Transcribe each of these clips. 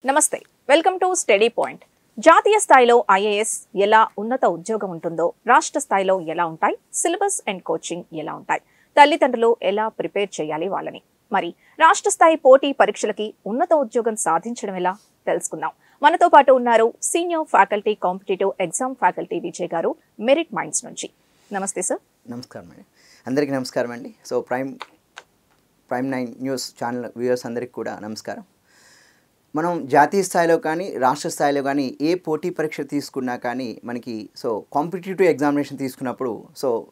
నమస్తే welcome to study point. జాతీయ స్థాయిలో ఐఏఎస్ ఎలా ఉన్నత ఉద్యోగం ఉంటుందో రాష్ట్ర స్థాయిలో ఎలా ఉంటాయి, సిలబస్ అండ్ కోచింగ్ ఎలా ఉంటాయి, తల్లిదండ్రులు ఎలా ప్రిపేర్ చేయాలి వాళ్ళని, మరి రాష్ట్ర స్థాయి పోటీ పరీక్షలకి ఉన్నత ఉద్యోగం సాధించడం ఎలా తెలుసుకుందాం. మనతో పాటు ఉన్నారు senior faculty competitive exam faculty Vijay గారు, మెరిట్ మైండ్స్ నుంచి. నమస్తే సార్. నమస్కారం అండి, అందరికీ నమస్కారం అండి. So prime 9 news channel viewers అందరికీ కూడా నమస్కారం. మనం జాతీయ స్థాయిలో కానీ రాష్ట్ర స్థాయిలో కానీ ఏ పోటీ పరీక్ష తీసుకున్నా కానీ మనకి కాంపిటేటివ్ ఎగ్జామినేషన్ తీసుకున్నప్పుడు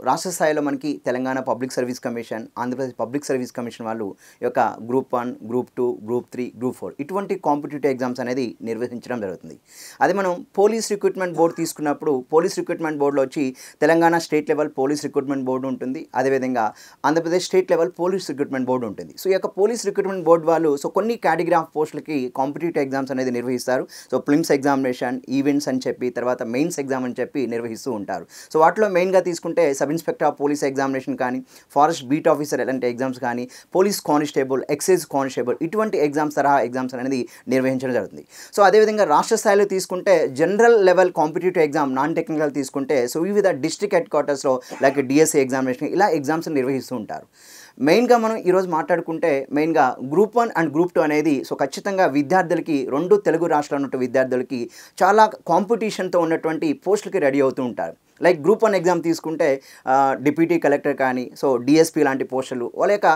రాష్ట్ర స్థాయిలో మనకి Telangana public service commission, Andhra Pradesh public service commission వాళ్ళు ఈ యొక్క గ్రూప్ 1, గ్రూప్ 2, గ్రూప్ 3, గ్రూప్ 4 ఇటువంటి కాంపిటేటివ్ ఎగ్జామ్స్ అనేది నిర్వహించడం జరుగుతుంది. అదే మనం పోలీస్ రిక్రూట్మెంట్ బోర్డు తీసుకున్నప్పుడు పోలీస్ రిక్రూట్మెంట్ బోర్డులో వచ్చి Telangana state level police recruitment board ఉంటుంది, అదేవిధంగా Andhra Pradesh state level police recruitment board ఉంటుంది. సో ఈ యొక్క పోలీస్ రిక్రూట్మెంట్ బోర్డు వాళ్ళు కొన్ని కేటగిరీ ఆఫ్ పోస్టులకి కాంపిటేటివ్ ఎగ్జామ్స్ అనేది నిర్వహిస్తారు. ప్రిలిమ్స్ ఎగ్జామినేషన్, ఈవెంట్స్ అని చెప్పి, తర్వాత మెయిన్స్ ఎగ్జామ్ అని చెప్పి నిర్వహిస్తూ ఉంటారు. వాటిలో మెయిన్గా తీసుకుంటే sub inspector of police examination కానీ, ఫారెస్ట్ బీట్ ఆఫీసర్ అలాంటి ఎగ్జామ్స్ కానీ, పోలీస్ కానిస్టేబుల్, ఎక్సైజ్ కానిస్టేబుల్ ఇటువంటి ఎగ్జామ్స్ తరహా ఎగ్జామ్స్ అనేది నిర్వహించడం జరుగుతుంది. అదేవిధంగా రాష్ట్ర స్థాయిలో తీసుకుంటే general level competitive exam, non technical తీసుకుంటే వివిధ డిస్ట్రిక్ట్ హెడ్ క్వార్టర్స్లో లైక్ డిఎస్సి ఎగ్జామినేషన్ ఇలా ఎగ్జామ్స్ నిర్వహిస్తూ ఉంటారు. మెయిన్గా మనం ఈరోజు మాట్లాడుకుంటే మెయిన్గా గ్రూప్ 1 అండ్ గ్రూప్ 2 అనేది ఖచ్చితంగా విద్యార్థులకి, రెండు తెలుగు రాష్ట్రాల్లో ఉన్న విద్యార్థులకి చాలా కాంపిటీషన్తో ఉన్నటువంటి పోస్టులకి రెడీ అవుతూ ఉంటారు. లైక్ గ్రూప్ 1 ఎగ్జామ్ తీసుకుంటే డిప్యూటీ కలెక్టర్ కానీ, డిఎస్పీ లాంటి పోస్టులు వాళ్ళ యొక్క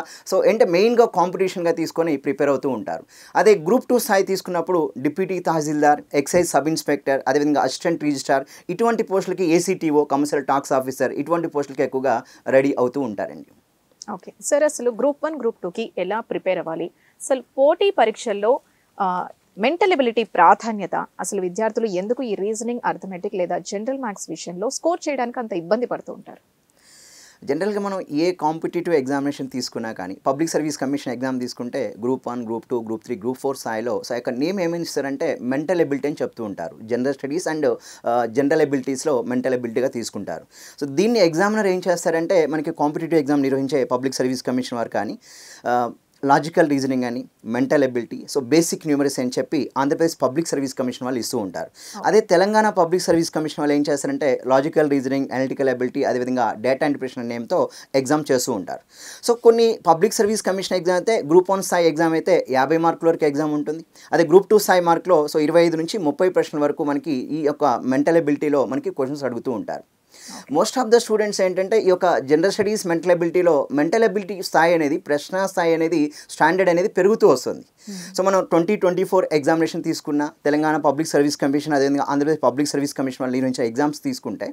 అంటే మెయిన్గా కాంపిటీషన్గా తీసుకొని ప్రిపేర్ అవుతూ ఉంటారు. అదే గ్రూప్ 2 స్థాయి తీసుకున్నప్పుడు డిప్యూటీ తహసీల్దార్, ఎక్సైజ్ సబ్ ఇన్స్పెక్టర్, అదేవిధంగా అసిస్టెంట్ రిజిస్ట్రార్ ఇటువంటి పోస్టులకి, ఏసీటీఓ కమర్షియల్ టాక్స్ ఆఫీసర్ ఇటువంటి పోస్టులకి ఎక్కువగా రెడీ అవుతూ ఉంటారండి. ఓకే సార్, అసలు గ్రూప్ 1, గ్రూప్ 2కి ఎలా ప్రిపేర్ అవ్వాలి? అసలు పోటీ పరీక్షల్లో మెంటల్ ఎబిలిటీ ప్రాధాన్యత, అసలు విద్యార్థులు ఎందుకు ఈ రీజనింగ్, అర్థమెటిక్ లేదా జనరల్ మ్యాథ్స్ విషయంలో స్కోర్ చేయడానికి అంత ఇబ్బంది పడుతూ ఉంటారు? జనరల్గా మనం ఏ కాంపిటేటివ్ ఎగ్జామినేషన్ తీసుకున్నా కానీ, పబ్లిక్ సర్వీస్ కమిషన్ ఎగ్జామ్ తీసుకుంటే గ్రూప్ 1, గ్రూప్ 2, గ్రూప్ 3, గ్రూప్ 4 స్థాయిలో యొక్క నేమ్ ఏమని ఇస్తారంటే మెంటల్ ఎబిలిటీ అని చెప్తూ ఉంటారు. జనరల్ స్టడీస్ అండ్ జనరల్ ఎబిలిటీస్లో మెంటల్ ఎబిలిటీగా తీసుకుంటారు. దీన్ని ఎగ్జామినర్ ఏం చేస్తారంటే మనకి కాంపిటేటివ్ ఎగ్జామ్ నిర్వహించే పబ్లిక్ సర్వీస్ కమిషన్ వారు కానీ లాజికల్ రీజనింగ్ అని, మెంటల్ ఎబిలిటీ, బేసిక్ న్యూమరసీ అని చెప్పి ఆంధ్రప్రదేశ్ పబ్లిక్ సర్వీస్ కమిషన్ వాళ్ళు ఇస్తూ ఉంటారు. అదే తెలంగాణ పబ్లిక్ సర్వీస్ కమిషన్ వాళ్ళు ఏం చేస్తారంటే లాజికల్ రీజనింగ్, అనలిటికల్ ఎబిలిటీ, అదేవిధంగా డేటా ఇంటర్ప్రిటేషన్ నేమ్తో ఎగ్జామ్ చేస్తూ ఉంటారు. కొన్ని పబ్లిక్ సర్వీస్ కమిషన్ ఎగ్జామ్ అయితే గ్రూప్ 1 స్థాయి ఎగ్జామ్ అయితే 50 మార్కుల వరకు ఎగ్జామ్ ఉంటుంది. అదే గ్రూప్ 2 స్థాయి మార్కులో 25 నుంచి 30 ప్రశ్నల వరకు మనకి ఈ యొక్క మెంటల్ ఎబిలిటీలో మనకి క్వశ్చన్స్ అడుగుతూ ఉంటారు. మోస్ట్ ఆఫ్ ద స్టూడెంట్స్ ఏంటంటే ఈ యొక్క జనరల్ స్టడీస్ మెంటల్ ఎబిలిటీ స్థాయి అనేది, ప్రశ్న స్థాయి అనేది, స్టాండర్డ్ అనేది పెరుగుతూ వస్తుంది. మనం 2024 ఎగ్జామినేషన్ తీసుకున్న తెలంగాణ పబ్లిక్ సర్వీస్ కమిషన్, అదేవిధంగా ఆంధ్రప్రదేశ్ పబ్లిక్ సర్వీస్ కమిషన్ వాళ్ళు నిర్వహించే ఎగ్జామ్స్ తీసుకుంటే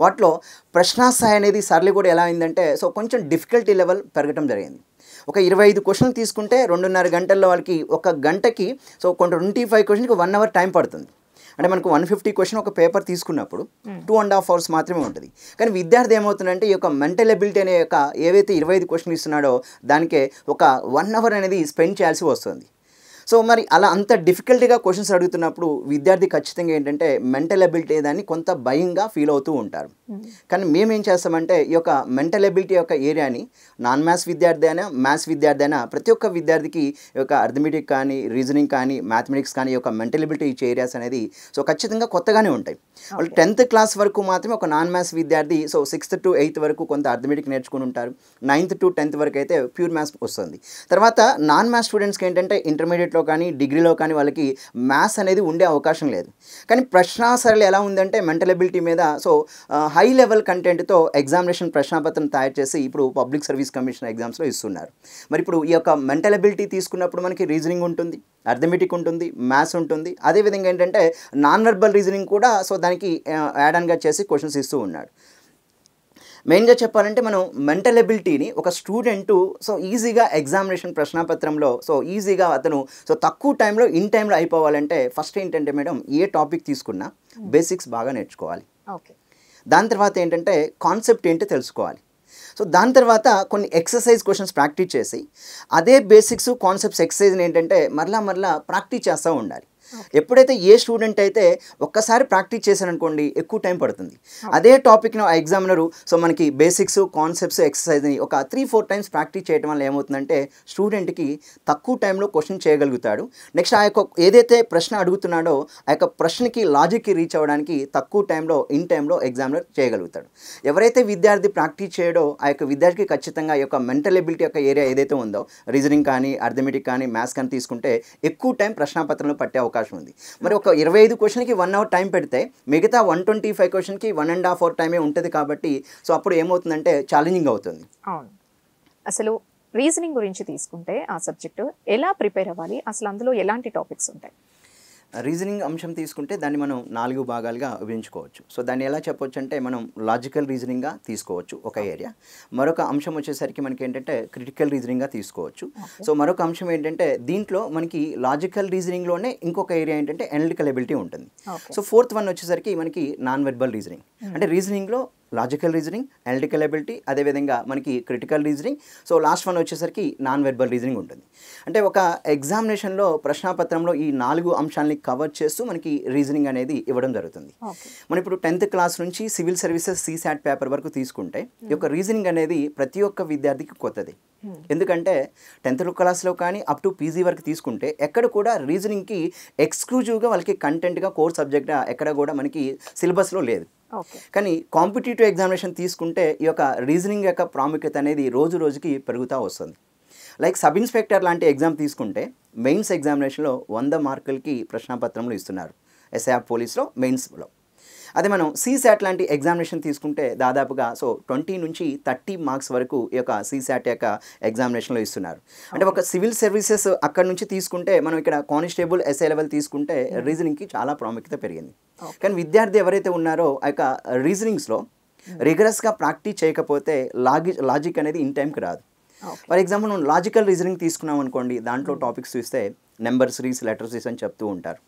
వాటిలో ప్రశ్న స్థాయి అనేది సర్లే కూడా ఎలా అయిందంటే కొంచెం డిఫికల్టీ లెవెల్ పెరగడం జరిగింది. ఒక 25 క్వశ్చన్లు తీసుకుంటే 2.5 గంటల్లో వాళ్ళకి ఒక గంటకి 25 క్వశ్చన్కి 1 అవర్ టైం పడుతుంది. అంటే మనకు 150 క్వశ్చన్ ఒక పేపర్ తీసుకున్నప్పుడు 2.5 అవర్స్ మాత్రమే ఉంటుంది. కానీ విద్యార్థి ఏమవుతుందంటే ఈ యొక్క మెంటల్ ఎబిలిటీ అనే యొక్క ఏవైతే 25 క్వశ్చన్లు ఇస్తున్నాడో దానికే ఒక 1 అవర్ అనేది స్పెండ్ చేయాల్సి వస్తుంది. మరి అలా అంత డిఫికల్ట్గా క్వశ్చన్స్ అడుగుతున్నప్పుడు విద్యార్థి ఖచ్చితంగా ఏంటంటే మెంటల్ ఎబిలిటీ దాన్ని కొంత భయంగా ఫీల్ అవుతూ ఉంటారు. కానీ మేమేం చేస్తామంటే ఈ యొక్క మెంటల్ ఎబిలిటీ యొక్క ఏరియాని నాన్ మ్యాథ్స్ విద్యార్థి అయినా, మ్యాథ్స్ విద్యార్థి అయినా ప్రతి ఒక్క విద్యార్థికి ఈ యొక్క అర్థమెటిక్ కానీ, రీజనింగ్ కానీ, మ్యాథమెటిక్స్ కానీ ఈ యొక్క మెంటల్ ఎబిలిటీ ఏరియాస్ అనేది ఖచ్చితంగా కొత్తగానే ఉంటాయి. వాళ్ళు 10th క్లాస్ వరకు మాత్రమే ఒక నాన్ మ్యాథ్స్ విద్యార్థి 6th to 8th వరకు కొంత అర్థమెటిక్ నేర్చుకుని ఉంటారు. 9th to 10th వరకు అయితే ప్యూర్ మ్యాథ్స్ వస్తుంది. తర్వాత నాన్ మ్యాథ్స్ స్టూడెంట్స్కి ఏంటంటే ఇంటర్మీడియట్లో కానీ, డిగ్రీలో కానీ వాళ్ళకి మ్యాథ్స్ అనేది ఉండే అవకాశం లేదు. కానీ ప్రశ్నాసరళి ఎలా ఉందంటే మెంటల్ ఎబిలిటీ మీద హై లెవెల్ కంటెంట్తో ఎగ్జామినేషన్ ప్రశ్నాపత్రం తయారు చేసి ఇప్పుడు పబ్లిక్ సర్వీస్ కమిషన్ ఎగ్జామ్స్లో ఇస్తున్నారు. మరి ఇప్పుడు ఈ యొక్క మెంటల్ ఎబిలిటీ తీసుకున్నప్పుడు మనకి రీజనింగ్ ఉంటుంది, అర్థమెటిక్ ఉంటుంది, మ్యాథ్స్ ఉంటుంది. అదేవిధంగా ఏంటంటే నాన్ వెర్బల్ రీజనింగ్ కూడా దానికి యాడ్ ఆన్గా చేసి క్వశ్చన్స్ ఇస్తూ ఉన్నాడు. మెయిన్గా చెప్పాలంటే మనం మెంటల్ ఎబిలిటీని ఒక స్టూడెంటు ఈజీగా ఎగ్జామినేషన్ ప్రశ్నాపత్రంలో ఈజీగా అతను తక్కువ టైంలో టైంలో అయిపోవాలంటే ఫస్ట్ ఏంటంటే మేడం ఏ టాపిక్ తీసుకున్నా బేసిక్స్ బాగా నేర్చుకోవాలి. ఓకే. దాని తర్వాత ఏంటంటే కాన్సెప్ట్ ఏంటో తెలుసుకోవాలి. దాని తర్వాత కొన్ని ఎక్సర్సైజ్ క్వశ్చన్స్ ప్రాక్టీస్ చేసి అదే బేసిక్స్, కాన్సెప్ట్స్, ఎక్సర్సైజ్ని ఏంటంటే మరలా ప్రాక్టీస్ చేస్తూ ఉండాలి. ఎప్పుడైతే ఏ స్టూడెంట్ అయితే ఒక్కసారి ప్రాక్టీస్ చేశారనుకోండి ఎక్కువ టైం పడుతుంది. అదే టాపిక్ను ఆ ఎగ్జామినరు సో మనకి బేసిక్స్, కాన్సెప్ట్స్, ఎక్సర్సైజ్ని ఒక 3-4 టైమ్స్ ప్రాక్టీస్ చేయడం వల్ల ఏమవుతుందంటే స్టూడెంట్కి తక్కువ టైంలో క్వశ్చన్ చేయగలుగుతాడు. నెక్స్ట్ ఆ యొక్క ఏదైతే ప్రశ్న అడుగుతున్నాడో ఆ యొక్క ప్రశ్నకి లాజిక్కి రీచ్ అవ్వడానికి తక్కువ టైంలో ఇన్ టైంలో ఎగ్జామినర్ చేయగలుగుతాడు. ఎవరైతే విద్యార్థి ప్రాక్టీస్ చేయడో ఆ యొక్క విద్యార్థికి ఖచ్చితంగా ఈ యొక్క మెంటల్ ఎబిలిటీ యొక్క ఏరియా ఏదైతే ఉందో రీజనింగ్ కానీ, అర్థమెటిక్ కానీ, మ్యాథ్స్ కానీ తీసుకుంటే ఎక్కువ టైం ప్రశ్నాపత్రంలో పట్టే అవకాశం ఉంది. మరి ఒక 25 క్వశ్చన్కి 1 అవర్ టైం పెడితే మిగతా 125 క్వశ్చన్కి 1.5 అవర్ టైమే ఉంటుంది కాబట్టి సో అప్పుడు ఏమవుతుందంటే ఛాలెంజింగ్ అవుతుంది. అవును. అసలు రీజనింగ్ గురించి తీసుకుంటే ఆ సబ్జెక్టు ఎలా ప్రిపేర్ అవ్వాలి, అసలు అందులో ఎలాంటి టాపిక్స్ ఉంటాయి? రీజనింగ్ అంశం తీసుకుంటే దాన్ని మనం 4 భాగాలుగా విభజించుకోవచ్చు. సో దాన్ని ఎలా చెప్పొచ్చు అంటే మనం లాజికల్ రీజనింగ్గా తీసుకోవచ్చు ఒక ఏరియా. మరొక అంశం వచ్చేసరికి మనకి ఏంటంటే క్రిటికల్ రీజనింగ్గా తీసుకోవచ్చు. సో మరొక అంశం ఏంటంటే దీంట్లో మనకి లాజికల్ రీజనింగ్లోనే ఇంకొక ఏరియా ఏంటంటే అనలిటికల్ ఎబిలిటీ ఉంటుంది. సో ఫోర్త్ వన్ వచ్చేసరికి మనకి నాన్ వెర్బల్ రీజనింగ్, అంటే రీజనింగ్లో లాజికల్ రీజనింగ్, అనలిటికల్ ఎబిలిటీ, అదేవిధంగా మనకి critical reasoning. So last one వచ్చేసరికి నాన్ వెర్బల్ రీజనింగ్ ఉంటుంది. అంటే ఒక ఎగ్జామినేషన్లో ప్రశ్నాపత్రంలో ఈ 4 అంశాలని కవర్ చేస్తూ మనకి రీజనింగ్ అనేది ఇవ్వడం జరుగుతుంది. మనం ఇప్పుడు 10th క్లాస్ నుంచి సివిల్ సర్వీసెస్ CSAT పేపర్ వరకు తీసుకుంటే ఈ యొక్క రీజనింగ్ అనేది ప్రతి ఒక్క విద్యార్థికి కొత్తది. ఎందుకంటే 10th క్లాస్లో కానీ అప్ టు PG వరకు తీసుకుంటే ఎక్కడ కూడా రీజనింగ్కి ఎక్స్క్లూజివ్గా వాళ్ళకి కంటెంట్గా కోర్ సబ్జెక్ట్గా ఎక్కడ కూడా మనకి సిలబస్లో లేదు. కానీ కాంపిటేటివ్ ఎగ్జామినేషన్ తీసుకుంటే ఈ యొక్క రీజనింగ్ యొక్క ప్రాముఖ్యత అనేది రోజు రోజుకి పెరుగుతూ వస్తుంది. లైక్ సబ్ ఇన్స్పెక్టర్ లాంటి ఎగ్జామ్ తీసుకుంటే మెయిన్స్ ఎగ్జామినేషన్లో 100 మార్కులకి ప్రశ్నాపత్రంలో ఇస్తున్నారు SIR పోలీస్లో మెయిన్స్లో. అదే మనం CSAT లాంటి ఎగ్జామినేషన్ తీసుకుంటే దాదాపుగా సో 20 నుంచి 30 మార్క్స్ వరకు ఈ యొక్క CSAT యొక్క ఎగ్జామినేషన్లో ఇస్తున్నారు. అంటే ఒక సివిల్ సర్వీసెస్ అక్కడ నుంచి తీసుకుంటే మనం ఇక్కడ కానిస్టేబుల్ SI లెవెల్ తీసుకుంటే రీజనింగ్కి చాలా ప్రాముఖ్యత పెరిగింది. కానీ విద్యార్థి ఎవరైతే ఉన్నారో ఆ యొక్క రీజనింగ్స్లో రిగరస్గా ప్రాక్టీస్ చేయకపోతే లాజిక్ అనేది ఇన్ టైంకి రాదు. ఫర్ ఎగ్జాంపుల్ మనం లాజికల్ రీజనింగ్ తీసుకున్నాం అనుకోండి, దాంట్లో టాపిక్స్ చూస్తే నెంబర్ సిరీస్, లెటర్ సిరీస్ అని చెప్తూ ఉంటారు.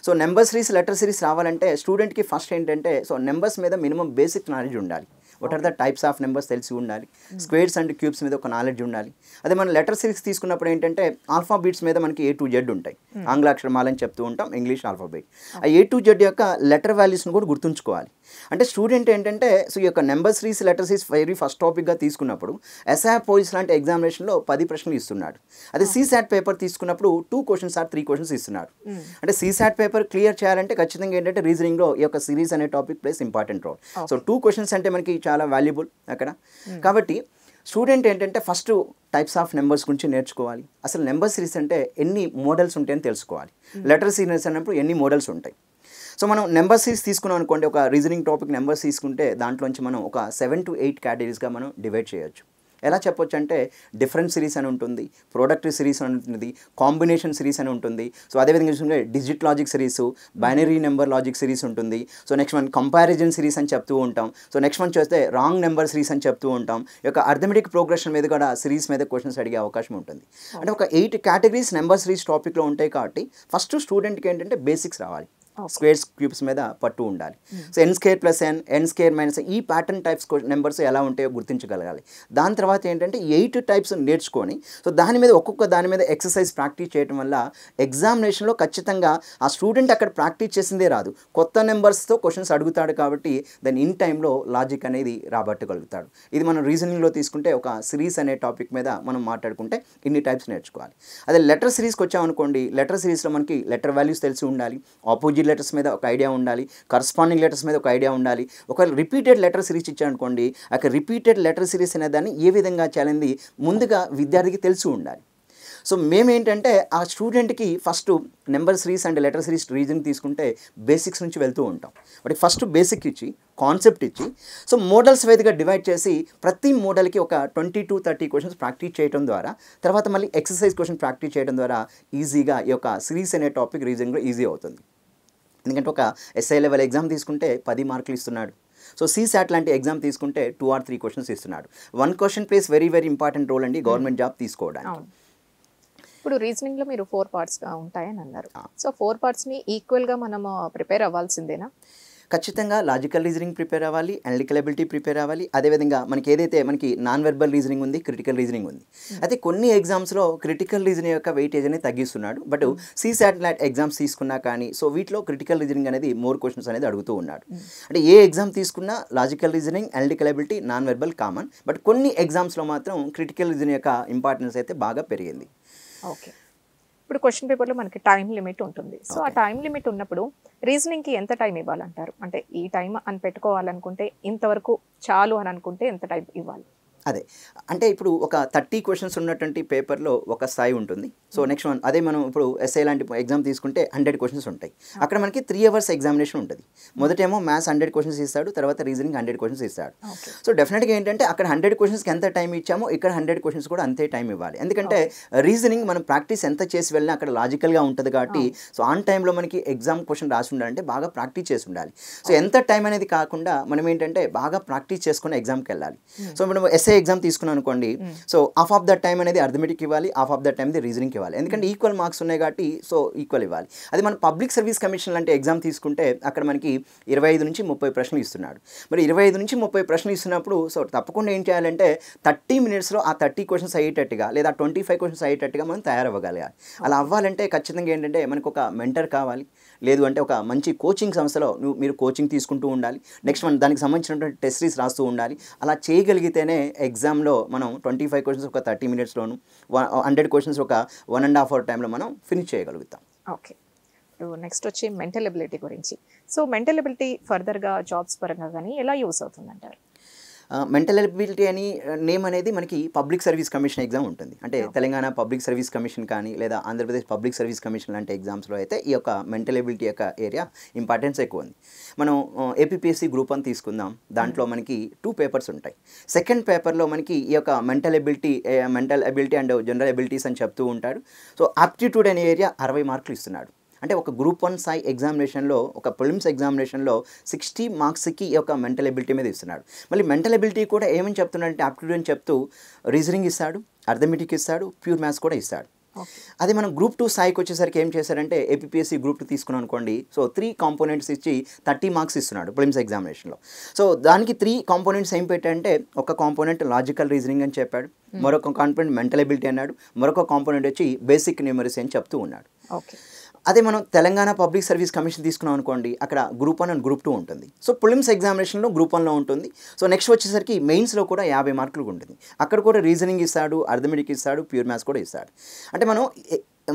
So number series, letter series రావాలంటే స్టూడెంట్కి ఫస్ట్ ఏంటంటే సో నెంబర్స్ మీద మినిమం బేసిక్ నాలెడ్జ్ ఉండాలి. What are the types of numbers తెలిసి ఉండాలి. స్క్వేర్స్ అండ్ క్యూబ్స్ మీద ఒక నాలెడ్జ్ ఉండాలి. అదే మనం లెటర్ సిరీస్ తీసుకున్నప్పుడు ఏంటంటే ఆల్ఫాబీట్స్ మీద మనకి A to Z ఉంటాయి. ఆంగ్ల అక్షరమాలని చెప్తూ ఉంటాం, ఇంగ్లీష్ ఆల్ఫాబెట్. ఆ A to Z యొక్క లెటర్ వాల్యూస్ని కూడా గుర్తుంచుకోవాలి. అంటే స్టూడెంట్ ఏంటంటే సో ఈ యొక్క number series, letter series very first టాపిక్గా తీసుకున్నప్పుడు SIR పోలీస్ లాంటి ఎగ్జామినేషన్లో 10 ప్రశ్నలు ఇస్తున్నాడు. అదే CSAT పేపర్ తీసుకున్నప్పుడు 2 క్వశ్చన్స్ ఆర్ 3 క్వశ్చన్స్ ఇస్తున్నాడు. అంటే CSAT పేపర్ క్లియర్ చేయాలంటే ఖచ్చితంగా ఏంటంటే రీజనింగ్లో ఈ యొక్క సిరీస్ అనే topic plays important role. So 2 questions అంటే మనకి చాలా వాల్యుబుల్ అక్కడ. కాబట్టి స్టూడెంట్ ఏంటంటే ఫస్ట్ టైప్స్ ఆఫ్ నెంబర్స్ గురించి నేర్చుకోవాలి. అసలు నెంబర్ సిరీస్ అంటే ఎన్ని మోడల్స్ ఉంటాయని తెలుసుకోవాలి. లెటర్ సిరీస్ అన్నప్పుడు ఎన్ని మోడల్స్ ఉంటాయి. సో మనం నెంబర్ సిరీస్ తీసుకున్నాం అనుకోండి, ఒక రీజనింగ్ టాపిక్ నెంబర్స్ తీసుకుంటే దాంట్లోంచి మనం ఒక 7 to 8 కేటగిరీస్గా మనం డివైడ్ చేయొచ్చు. ఎలా చెప్పొచ్చు అంటే డిఫరెంట్ సిరీస్ అని ఉంటుంది, ప్రొడక్టివ్ సిరీస్ అని ఉంటుంది, కాంబినేషన్ సిరీస్ అని ఉంటుంది. సో అదేవిధంగా చూసుకుంటే digit logic series, binary number logic series ఉంటుంది. So next one comparison series అని చెప్తూ ఉంటాం. సో నెక్స్ట్ వన్ చూస్తే రాంగ్ నెంబర్ సిరీస్ అని చెప్తూ ఉంటాం. ఈ యొక్క అర్థమెటిక్ ప్రోగ్రెషన్ మీద కూడా సిరీస్ మీద క్వశ్చన్స్ అడిగే అవకాశం ఉంటుంది. అంటే ఒక 8 కేటగిరీస్ నెంబర్ సిరీస్ టాపిక్లో ఉంటాయి కాబట్టి ఫస్ట్ స్టూడెంట్కి ఏంటంటే బేసిక్స్ రావాలి. స్క్వేర్స్, క్యూబ్స్ మీద పట్టు ఉండాలి. సో n² + n² - ఈ ప్యాటర్న్ టైప్స్ నెంబర్స్ ఎలా ఉంటాయో గుర్తించగలగాలి. దాని తర్వాత ఏంటంటే 8 టైప్స్ నేర్చుకొని సో దాని మీద ఒక్కొక్క దాని మీద ఎక్సర్సైజ్ ప్రాక్టీస్ చేయడం వల్ల ఎగ్జామినేషన్లో ఖచ్చితంగా ఆ స్టూడెంట్ అక్కడ ప్రాక్టీస్ చేసిందే రాదు, కొత్త నెంబర్స్తో క్వశ్చన్స్ అడుగుతాడు కాబట్టి దాని ఇన్ టైంలో లాజిక్ అనేది రాబట్టగలుగుతాడు. ఇది మనం రీజనింగ్లో తీసుకుంటే ఒక సిరీస్ అనే టాపిక్ మీద మనం మాట్లాడుకుంటే ఇన్ని టైప్స్ నేర్చుకోవాలి. అదే లెటర్ సిరీస్కి వచ్చామనుకోండి, లెటర్ సిరీస్లో మనకి లెటర్ వాల్యూస్ తెలిసి ఉండాలి, ఆపోజిట్ లెటర్స్ మీద ఒక ఐడియా ఉండాలి, కరస్పాండింగ్ లెటర్స్ మీద ఒక ఐడియా ఉండాలి. ఒకవేళ రిపీటెడ్ లెటర్ సిరీస్ ఇచ్చారనుకోండి, ఆ రిపీటెడ్ లెటర్ సిరీస్ అనే దాన్ని ఏ విధంగా చేయాలని ముందుగా విద్యార్థికి తెలిసి ఉండాలి. సో మేమేంటంటే ఆ స్టూడెంట్కి first number series and letter series reasoning తీసుకుంటే బేసిక్స్ నుంచి వెళ్తూ ఉంటాం. వాటికి ఫస్ట్ బేసిక్ ఇచ్చి కాన్సెప్ట్ ఇచ్చి సో మోడల్స్ వైజ్గా డివైడ్ చేసి ప్రతి మోడల్కి ఒక 20 to 30 క్వశ్చన్స్ ప్రాక్టీస్ చేయడం ద్వారా తర్వాత మళ్ళీ ఎక్సర్సైజ్ క్వశ్చన్ ప్రాక్టీస్ చేయడం ద్వారా ఈజీగా ఈ యొక్క సిరీస్ అనే టాపిక్ రీజనింగ్లో ఈజీ అవుతుంది. ఎందుకంటే ఒక SI లెవెల్ ఎగ్జామ్ తీసుకుంటే 10 మార్కులు ఇస్తున్నాడు. సో CSAT లాంటి ఎగ్జామ్ తీసుకుంటే 2 or 3 క్వశ్చన్స్ ఇస్తున్నాడు. 1 question plays very important role అండి గవర్నమెంట్ జాబ్ తీసుకోవడానికి. ఇప్పుడు రీజనింగ్లో మీరు 4 పార్ట్స్గా ఉంటాయని అన్నారు. సో 4 పార్ట్స్ని ఈక్వల్గా మనం ప్రిపేర్ అవ్వాల్సిందేనా? ఖచ్చితంగా లాజికల్ రీజనింగ్ ప్రిపేర్ అవ్వాలి, అనలిటికల్ ఎబిలిటీ ప్రిపేర్ అవ్వాలి. అదేవిధంగా మనకి నాన్ వెర్బల్ రీజనింగ్ ఉంది, క్రిటికల్ రీజనింగ్ ఉంది. అయితే కొన్ని ఎగ్జామ్స్లో క్రిటికల్ రీజనింగ్ యొక్క వెయిటేజ్ అనేది తగ్గిస్తున్నాడు. బట్ సీసాట్ లాట్ ఎగ్జామ్స్ తీసుకున్నా కానీ సో వీటిలో క్రిటికల్ రీజనింగ్ అనేది మోర్ క్వశ్చన్స్ అనేది అడుగుతూ ఉన్నాడు. అంటే ఏ ఎగ్జామ్ తీసుకున్నా logical reasoning, analytical ability, non verbal common. But కొన్ని ఎగ్జామ్స్లో మాత్రం క్రిటికల్ రీజనింగ్ యొక్క ఇంపార్టెన్స్ అయితే బాగా పెరిగింది. ఓకే, ఇప్పుడు క్వశ్చన్ పేపర్లో మనకి టైం లిమిట్ ఉంటుంది. సో ఆ టైం లిమిట్ ఉన్నప్పుడు రీజనింగ్కి ఎంత టైం ఇవ్వాలంటారు? అంటే ఈ టైం అని పెట్టుకోవాలనుకుంటే ఇంతవరకు చాలు అని అనుకుంటే ఎంత టైం ఇవ్వాలి? అదే అంటే ఇప్పుడు ఒక 30 క్వశ్చన్స్ ఉన్నటువంటి పేపర్లో ఒక స్థాయి ఉంటుంది. సో నెక్స్ట్ వన్ అదే మనం ఇప్పుడు ఎస్ఐ లాంటి ఎగ్జామ్ తీసుకుంటే 100 క్వశ్చన్స్ ఉంటాయి. అక్కడ మనకి 3 hours ఎగ్జామినేషన్ ఉంటుంది. మొదటేమో మ్యాథ్స్ 100 క్వశ్చన్స్ ఇస్తాడు, తర్వాత రీజనింగ్ 100 క్వశ్చన్స్ ఇస్తాడు. సో డెఫినెట్గా ఏంటంటే అక్కడ 100 క్వశ్చన్స్కి ఎంత టైం ఇచ్చామో ఇక్కడ 100 క్వశ్చన్స్ కూడా అంతే టైం ఇవ్వాలి. ఎందుకంటే రీజనింగ్ మనం ప్రాక్టీస్ ఎంత చేసి వెళ్ళినా అక్కడ లాజికల్గా ఉంటుంది కాబట్టి సో ఆన్ టైంలో మనకి ఎగ్జామ్ క్వశ్చన్ రాసి ఉండాలంటే బాగా ప్రాక్టీస్ చేసి ఉండాలి. సో ఎంత టైం అనేది కాకుండా మనం ఏంటంటే బాగా ప్రాక్టీస్ చేసుకుని ఎగ్జామ్కి వెళ్ళాలి. సో మనం ఎస్ఐ ఎగ్జామ్ తీసుకున్నాం అనుకోండి, so half of the time అనేది అర్థమెటిక్ ఇవ్వాలి, half of the time reasoning ఇవ్వాలి. ఎందుకంటే ఈక్వల్ మార్క్స్ ఉన్నాయి కాబట్టి సో ఈక్వల్ ఇవ్వాలి. అది మన పబ్లిక్ సర్వీస్ కమిషన్ లాంటి ఎగ్జామ్ తీసుకుంటే అక్కడ మనకి 25 నుంచి 30 ప్రశ్నలు ఇస్తున్నాడు. మరి 25 నుంచి 30 ప్రశ్నలు ఇస్తున్నప్పుడు సో తప్పకుండా ఏం చేయాలంటే 30 minutesలో ఆ 30 క్వశ్చన్స్ అయ్యేటట్టుగా లేదా 25 క్వశ్చన్స్ అయ్యేటట్టుగా మనం తయారవ్వగలగాలి. అలా అవ్వాలంటే ఖచ్చితంగా ఏంటంటే మనకు ఒక మెంటర్ కావాలి, లేదు అంటే ఒక మంచి కోచింగ్ సంస్థలో మీరు కోచింగ్ తీసుకుంటూ ఉండాలి. నెక్స్ట్ మనం దానికి సంబంధించినటువంటి టెస్ట్ సిరీస్ రాస్తూ ఉండాలి. అలా చేయగలిగితేనే ఎగ్జామ్లో మనం 25 క్వశ్చన్స్ ఒక 30 minutesలోను 100 క్వశ్చన్స్ ఒక 1.5 hour టైంలో మనం ఫినిష్ చేయగలుగుతాం. ఓకే, నెక్స్ట్ వచ్చి మెంటల్ ఎబిలిటీ గురించి. సో మెంటల్ ఎబిలిటీ ఫర్దర్గా జాబ్స్ పరంగా కానీ ఎలా యూస్ అవుతుందంటారు? మెంటల్ ఎబిలిటీ అని నేమ్ అనేది మనకి పబ్లిక్ సర్వీస్ కమిషన్ ఎగ్జామ్ ఉంటుంది. అంటే తెలంగాణ పబ్లిక్ సర్వీస్ కమిషన్ కానీ లేదా ఆంధ్రప్రదేశ్ పబ్లిక్ సర్వీస్ కమిషన్ లాంటి ఎగ్జామ్స్లో అయితే ఈ యొక్క మెంటల్ ఎబిలిటీ యొక్క ఏరియా ఇంపార్టెన్స్ ఎక్కువ ఉంది. మనం ఏపీపీఎస్సీ గ్రూప్ అని తీసుకుందాం. దాంట్లో మనకి 2 పేపర్స్ ఉంటాయి. సెకండ్ పేపర్లో మనకి ఈ యొక్క mental ability and general abilities అని చెప్తూ ఉంటాడు. సో ఆప్టిట్యూడ్ అనే ఏరియా 60 మార్కులు ఇస్తున్నాడు. అంటే ఒక గ్రూప్ 1 స్థాయి ఎగ్జామినేషన్లో ఒక ప్రిలిమ్స్ ఎగ్జామినేషన్లో 60 మార్క్స్కి ఈ యొక్క మెంటల్ ఎబిలిటీ మీద ఇస్తున్నాడు. మళ్ళీ మెంటల్ ఎబిలిటీ కూడా ఏమని చెప్తున్నాడంటే ఆప్టిట్యూడ్ అని చెప్తూ రీజనింగ్ ఇస్తాడు, అర్థమెటిక్ ఇస్తాడు, ప్యూర్ మ్యాథ్స్ కూడా ఇస్తాడు. అదే మనం గ్రూప్ 2 స్థాయికి వచ్చేసరికి ఏం చేశారంటే ఏపీఎస్సీ గ్రూప్ 2 తీసుకున్నాం అనుకోండి, సో 3 కాంపోనెంట్స్ ఇచ్చి 30 మార్క్స్ ఇస్తున్నాడు ప్రిలిమ్స్ ఎగ్జామినేషన్లో. సో దానికి 3 కాంపోనెంట్స్ ఏం పెట్టారంటే ఒక కాంపోనెంట్ లాజికల్ రీజనింగ్ అని చెప్పాడు, మరొక కాంపోనెంట్ మెంటల్ ఎబిలిటీ అన్నాడు, మరొక కాంపోనెంట్ వచ్చి బేసిక్ న్యూమరసీ అని చెప్తూ ఉన్నాడు. ఓకే, అదే మనం తెలంగాణ పబ్లిక్ సర్వీస్ కమిషన్ తీసుకున్నాం అనుకోండి, అక్కడ గ్రూప్ 1 అండ్ గ్రూప్ 2 ఉంటుంది. సో ప్రిలిమ్స్ ఎగ్జామినేషన్లో గ్రూప్ 1లో ఉంటుంది. సో నెక్స్ట్ వచ్చేసరికి మెయిన్స్లో కూడా 50 మార్కులు ఉంటుంది. అక్కడ కూడా రీజనింగ్ ఇస్తాడు, అర్థమెటిక్ ఇస్తాడు, ప్యూర్ మ్యాథ్స్ కూడా ఇస్తాడు. అంటే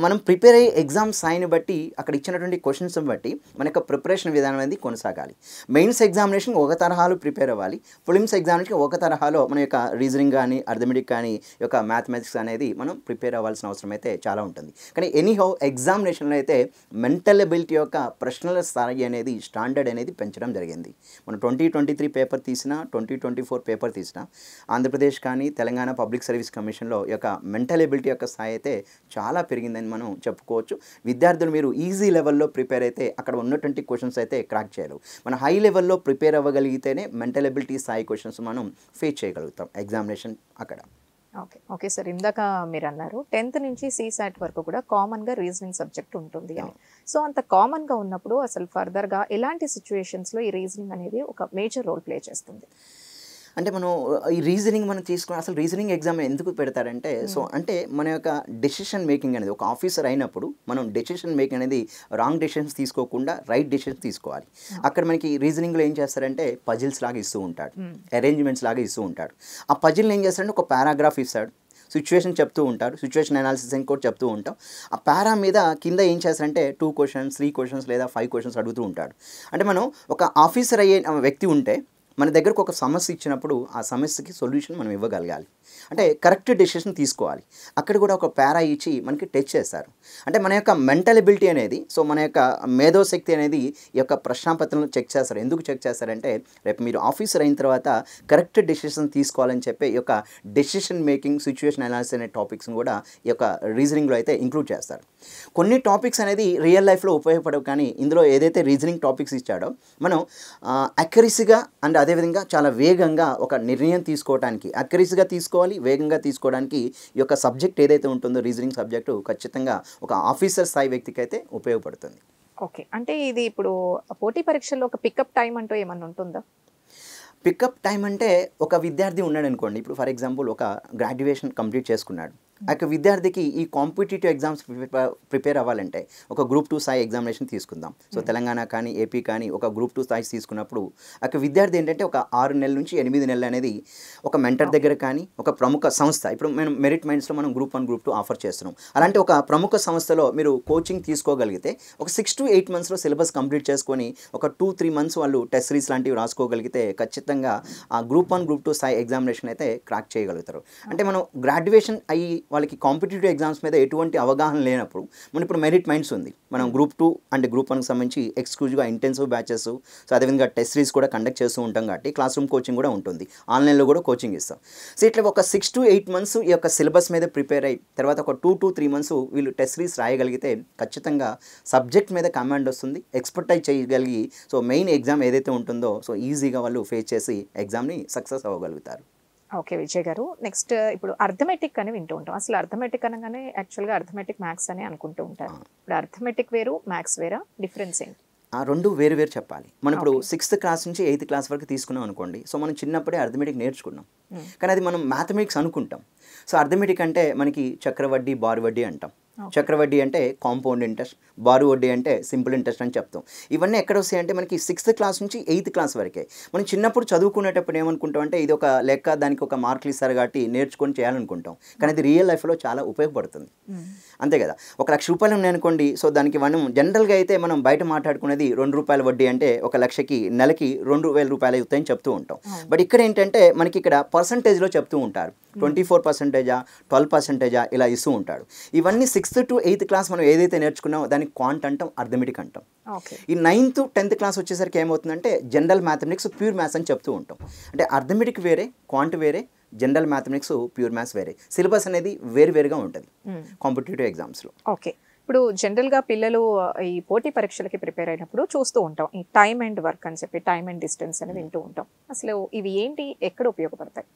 మనం ప్రిపేర్ అయ్యే ఎగ్జామ్ స్థాయిని బట్టి అక్కడ ఇచ్చినటువంటి క్వశ్చన్స్ బట్టి మన యొక్క ప్రిపరేషన్ విధానం అనేది కొనసాగాలి. మెయిన్స్ ఎగ్జామినేషన్ ఒక తరహాలో ప్రిపేర్ అవ్వాలి, ప్రిలిమ్స్ ఎగ్జామినేషన్ ఒక తరహాలో మన యొక్క రీజనింగ్ కానీ అర్థమెటిక్ కానీ యొక్క మ్యాథమెటిక్స్ అనేది మనం ప్రిపేర్ అవ్వాల్సిన అవసరం అయితే చాలా ఉంటుంది. కానీ ఎనీహౌ ఎగ్జామినేషన్లో అయితే మెంటల్ ఎబిలిటీ యొక్క ప్రశ్నల స్థాయి అనేది స్టాండర్డ్ అనేది పెంచడం జరిగింది. మనం 2023 పేపర్ తీసినా 2024 పేపర్ తీసినా ఆంధ్రప్రదేశ్ కానీ తెలంగాణ పబ్లిక్ సర్వీస్ కమిషన్లో ఈ యొక్క మెంటల్ ఎబిలిటీ యొక్క స్థాయి అయితే చాలా పెరిగిందని మనం చెప్పుకోవచ్చు. విద్యార్థులు మీరు ఈజీ లెవెల్లో ప్రిపేర్ అయితే అక్కడ ఉన్నటువంటి క్వశ్చన్స్ అయితే క్రాక్ చేయలేవు. మన హై లెవెల్లో ప్రిపేర్ అవ్వగలిగితేనే మెంటల్ ఎబిలిటీ స్థాయి క్వశ్చన్స్ మనం ఫేస్ చేయగలుగుతాం ఎగ్జామినేషన్ అక్కడ. ఓకే సార్, ఇందాక మీరు అన్నారు 10th నుంచి CSAT వరకు కూడా కామన్గా రీజనింగ్ సబ్జెక్ట్ ఉంటుంది అని. సో అంత కామన్గా ఉన్నప్పుడు అసలు ఫర్దర్గా ఎలాంటి సిచ్యువేషన్స్లో ఈ రీజనింగ్ అనేది ఒక మేజర్ రోల్ ప్లే చేస్తుంది? అంటే మనం ఈ రీజనింగ్ మనం తీసుకుని అసలు రీజనింగ్ ఎగ్జామ్ ఎందుకు పెడతారంటే సో అంటే మన యొక్క డెసిషన్ మేకింగ్ అనేది ఒక ఆఫీసర్ అయినప్పుడు మనం డెసిషన్ మేకింగ్ అనేది రాంగ్ డెసిషన్స్ తీసుకోకుండా రైట్ డెసిషన్స్ తీసుకోవాలి. అక్కడ మనకి రీజనింగ్లో ఏం చేస్తారంటే పజిల్స్ లాగా ఇస్తూ ఉంటాడు, అరేంజ్మెంట్స్ లాగా ఇస్తూ ఉంటాడు. ఆ పజిల్ని ఏం చేస్తారంటే ఒక పారాగ్రాఫ్ ఇస్తాడు, సిచ్యువేషన్ చెప్తూ ఉంటారు, సిచ్యువేషన్ అనాలిసిస్ అని కూడా చెప్తూ ఉంటాం. ఆ పారా మీద కింద ఏం చేస్తారంటే 2 questions 3 questions లేదా 5 questions అడుగుతూ ఉంటాడు. అంటే మనం ఒక ఆఫీసర్ అయ్యే వ్యక్తి ఉంటే మన దగ్గరకు ఒక సమస్య ఇచ్చినప్పుడు ఆ సమస్యకి సొల్యూషన్ మనం ఇవ్వగలగాలి. అంటే కరెక్ట్ డెసిషన్ తీసుకోవాలి. అక్కడ కూడా ఒక పారా ఇచ్చి మనకి టెస్ట్ చేస్తారు. అంటే మన యొక్క మెంటల్ ఎబిలిటీ అనేది సో మన యొక్క మేధోశక్తి అనేది ఈ యొక్క ప్రశ్నాపత్రంలో చెక్ చేస్తారు. ఎందుకు చెక్ చేస్తారంటే రేపు మీరు ఆఫీసర్ అయిన తర్వాత కరెక్ట్ డెసిషన్ తీసుకోవాలని చెప్పి ఈ యొక్క డెసిషన్ మేకింగ్ సిచ్యువేషన్ అనాలిసిస్ అనే టాపిక్స్ని కూడా ఈ యొక్క రీజనింగ్లో అయితే ఇంక్లూడ్ చేస్తారు. కొన్ని టాపిక్స్ అనేది రియల్ లైఫ్లో ఉపయోగపడవు, కానీ ఇందులో ఏదైతే రీజనింగ్ టాపిక్స్ ఇచ్చాడో మనం అక్యురసీగా అండ్ అదేవిధంగా చాలా వేగంగా ఒక నిర్ణయం తీసుకోవడానికి అక్యురసీగా తీసుకోవాలి, వేగంగా తీసుకోవడానికి ఈ యొక్క సబ్జెక్ట్ ఏదైతే ఉంటుందో రీజనింగ్ సబ్జెక్టు ఖచ్చితంగా ఒక ఆఫీసర్ స్థాయి వ్యక్తికి అయితే ఉపయోగపడుతుంది. ఓకే. అంటే ఇది ఇప్పుడు పోటీ పరీక్షల్లో ఒక పికప్ టైమ్ అంటూ ఏమన్నా ఉంటుందా? పికప్ టైం అంటే ఒక విద్యార్థి ఉన్నాడనుకోండి, ఇప్పుడు ఫర్ ఎగ్జాంపుల్ ఒక గ్రాడ్యుయేషన్ కంప్లీట్ చేసుకున్నాడు. ఆ యొక్క విద్యార్థికి ఈ కాంపిటీటివ్ ఎగ్జామ్స్ ప్రిపేర్ అవ్వాలంటే ఒక గ్రూప్ 2 స్థాయి ఎగ్జామినేషన్ తీసుకుందాం. సో తెలంగాణ కానీ, ఏపీ కానీ ఒక గ్రూప్ 2 స్థాయి తీసుకున్నప్పుడు ఆ యొక్క విద్యార్థి ఏంటంటే ఒక 6 నెలల నుంచి 8 నెలలు అనేది ఒక మెంటర్ దగ్గర కానీ, ఒక ప్రముఖ సంస్థ, ఇప్పుడు మనం మెరిట్ మైండ్స్లో మనం గ్రూప్ 1, గ్రూప్ 2 ఆఫర్ చేస్తున్నాం. అలాంటి ఒక ప్రముఖ సంస్థలో మీరు కోచింగ్ తీసుకోగలిగితే ఒక 6 to 8 మంత్స్లో సిలబస్ కంప్లీట్ చేసుకొని ఒక 2-3 మంత్స్ వాళ్ళు టెస్ట్ సిరీస్ లాంటివి రాసుకోగలిగితే ఖచ్చితంగా ఆ గ్రూప్ 1, గ్రూప్ 2 స్థాయి ఎగ్జామినేషన్ అయితే క్రాక్ చేయగలుగుతారు. అంటే మనం గ్రాడ్యుయేషన్ అయ్యి వాళ్ళకి కాంపిటేటివ్ ఎగ్జామ్స్ మీద ఎటువంటి అవగాహన లేనప్పుడు మనం ఇప్పుడు మెరిట్ మైండ్స్ ఉంది, మనం గ్రూప్ 2 అండ్ గ్రూప్ 1కి సంబంధించి ఎక్స్క్లూజివ్గా ఇంటెన్సివ్ బ్యాచెస్, సో అదేవిధంగా టెస్ట్ సిరీస్ కూడా కండక్ట్ చేస్తూ ఉంటాం కాబట్టి క్లాస్ రూమ్ కోచింగ్ కూడా ఉంటుంది, ఆన్లైన్లో కూడా కోచింగ్ ఇస్తాం. సో ఇట్లా ఒక 6 to 8 మంత్స్ ఈ యొక్క సిలబస్ మీద ప్రిపేర్ అయ్యి తర్వాత ఒక 2 to 3 మంత్స్ వీళ్ళు టెస్ట్ సిరీస్ రాయగలిగితే ఖచ్చితంగా సబ్జెక్ట్ మీద కమాండ్ వస్తుంది, ఎక్స్పర్టైజ్ చేయగలిగి సో మెయిన్ ఎగ్జామ్ ఏదైతే ఉంటుందో సో ఈజీగా వాళ్ళు ఫేస్ చేసి ఎగ్జామ్ని సక్సెస్ అవ్వగలుగుతారు. ఓకే విజయ్ గారు. నెక్స్ట్ ఇప్పుడు అర్థమెటిక్ అని వింటూ ఉంటాం. అసలు అర్థమెటిక్ అనగానే యాక్చువల్గా అర్థమెటిక్ మ్యాథ్స్ అని అనుకుంటూ ఉంటారు. ఇప్పుడు అర్థమెటిక్ వేరు, మ్యాథ్స్ వేరా? డిఫరెన్స్ ఏంటి? ఆ రెండు వేరు వేరు చెప్పాలి. మనం ఇప్పుడు 6th క్లాస్ నుంచి 8th క్లాస్ వరకు తీసుకున్నాం అనుకోండి, సో మనం చిన్నప్పుడే అర్థమెటిక్ నేర్చుకున్నాం, కానీ అది మనం మ్యాథమెటిక్స్ అనుకుంటాం. సో అర్థమెటిక్ అంటే మనకి చక్రవడ్డీ, బారు వడ్డీ అంటాం. చక్రవడ్డీ అంటే కాంపౌండ్ ఇంట్రెస్ట్, బారు వడ్డీ అంటే సింపుల్ ఇంట్రెస్ట్ అని చెప్తాం. ఇవన్నీ ఎక్కడ వస్తాయంటే మనకి 6th క్లాస్ నుంచి 8th క్లాస్ వరకే. మనం చిన్నప్పుడు చదువుకునేటప్పుడు ఏమనుకుంటాం అంటే ఇది ఒక లెక్క, దానికి ఒక మార్కులు ఇస్తారు కాబట్టి నేర్చుకొని చేయాలనుకుంటాం, కానీ అది రియల్ లైఫ్లో చాలా ఉపయోగపడుతుంది. అంతే కదా, ₹1,00,000 ఉన్నాయనుకోండి, సో దానికి మనం జనరల్గా అయితే మనం బయట మాట్లాడుకునేది ₹2 వడ్డీ అంటే ₹1,00,000కి నెలకి ₹2,000 అవుతాయని చెప్తూ ఉంటాం. బట్ ఇక్కడ ఏంటంటే మనకి ఇక్కడ పర్సంటేజ్లో చెప్తూ ఉంటారు, 24%, 12% ఇలా ఇస్తూ ఉంటాడు. ఇవన్నీ 6th to 8th క్లాస్ మనం ఏదైతే నేర్చుకున్నామో దానికి క్వాంట్ అంటాం, అర్థమెటిక్ అంటాం. ఈ 9th, 10th క్లాస్ వచ్చేసరికి ఏమవుతుందంటే జనరల్ మ్యాథమెటిక్స్, ప్యూర్ మ్యాథ్స్ అని చెప్తూ ఉంటాం. అంటే అర్థమెటిక్ వేరే, క్వాంట్ వేరే, జనరల్ మ్యాథమెటిక్స్, ప్యూర్ మ్యాథ్స్ వేరే. సిలబస్ అనేది వేరువేరుగా ఉంటుంది కాంపిటేటివ్ ఎగ్జామ్స్లో. ఓకే. ఇప్పుడు జనరల్గా పిల్లలు ఈ పోటీ పరీక్షలకి ప్రిపేర్ అయినప్పుడు చూస్తూ ఉంటాం ఈ టైమ్ అండ్ వర్క్ అని చెప్పి, టైమ్ అండ్ డిస్టెన్స్ అని వింటూ ఉంటాం. అసలు ఇవి ఏంటి, ఎక్కడ ఉపయోగపడతాయి?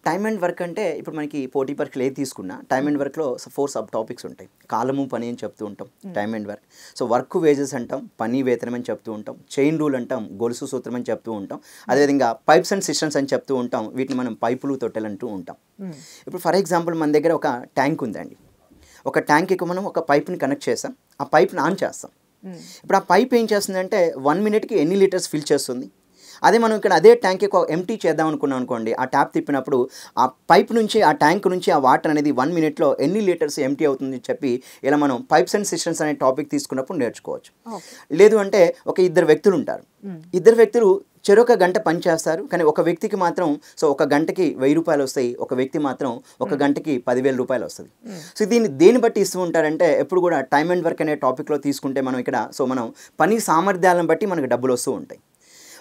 టైమ్ అండ్ వర్క్ అంటే ఇప్పుడు మనకి పోటీ పరీక్షలు ఏది తీసుకున్నా టైమ్ అండ్ వర్క్లో 4 సబ్ టాపిక్స్ ఉంటాయి. కాలము, పని అని చెప్తూ ఉంటాం, time and work. So work wages అంటాం, పని వేతనం అని చెప్తూ ఉంటాం, చైన్ రూల్ అంటాం, గొలుసు సూత్రం అని చెప్తూ ఉంటాం, అదేవిధంగా పైప్స్ అండ్ సిస్టమ్స్ అని చెప్తూ ఉంటాం, వీటిని మనం పైపులు, తొట్టెలు అంటూ ఉంటాం. ఇప్పుడు ఫర్ ఎగ్జాంపుల్ మన దగ్గర ఒక ట్యాంక్ ఉందండి, ఒక ట్యాంక్కి మనం ఒక పైప్ని కనెక్ట్ చేస్తాం, ఆ పైప్ని ఆన్ చేస్తాం. ఇప్పుడు ఆ పైప్ ఏం చేస్తుందంటే 1 minute ఎన్ని లీటర్స్ ఫిల్ చేస్తుంది. అదే మనం ఇక్కడ అదే ట్యాంక్ ఎంటీ చేద్దాం అనుకున్నాం అనుకోండి, ఆ ట్యాప్ తిప్పినప్పుడు ఆ పైప్ నుంచి, ఆ ట్యాంక్ నుంచి ఆ వాటర్ అనేది 1 minute ఎన్ని లీటర్స్ ఎంటీ అవుతుంది చెప్పి ఇలా మనం పైప్స్ అండ్ సిస్టమ్స్ అనే టాపిక్ తీసుకున్నప్పుడు నేర్చుకోవచ్చు. లేదు అంటే ఒక 2 వ్యక్తులు ఉంటారు, 2 వ్యక్తులు చెరొక గంట పని చేస్తారు, కానీ ఒక వ్యక్తికి మాత్రం సో ఒక గంటకి ₹1000 వస్తాయి, ఒక వ్యక్తి మాత్రం ఒక గంటకి ₹10,000 వస్తుంది. సో దీన్ని దేని బట్టి ఇస్తూ ఉంటారంటే ఎప్పుడు కూడా టైమ్ అండ్ వర్క్ అనే టాపిక్లో తీసుకుంటే మనం ఇక్కడ సో మనం పని సామర్థ్యాలను బట్టి మనకు డబ్బులు వస్తూ ఉంటాయి.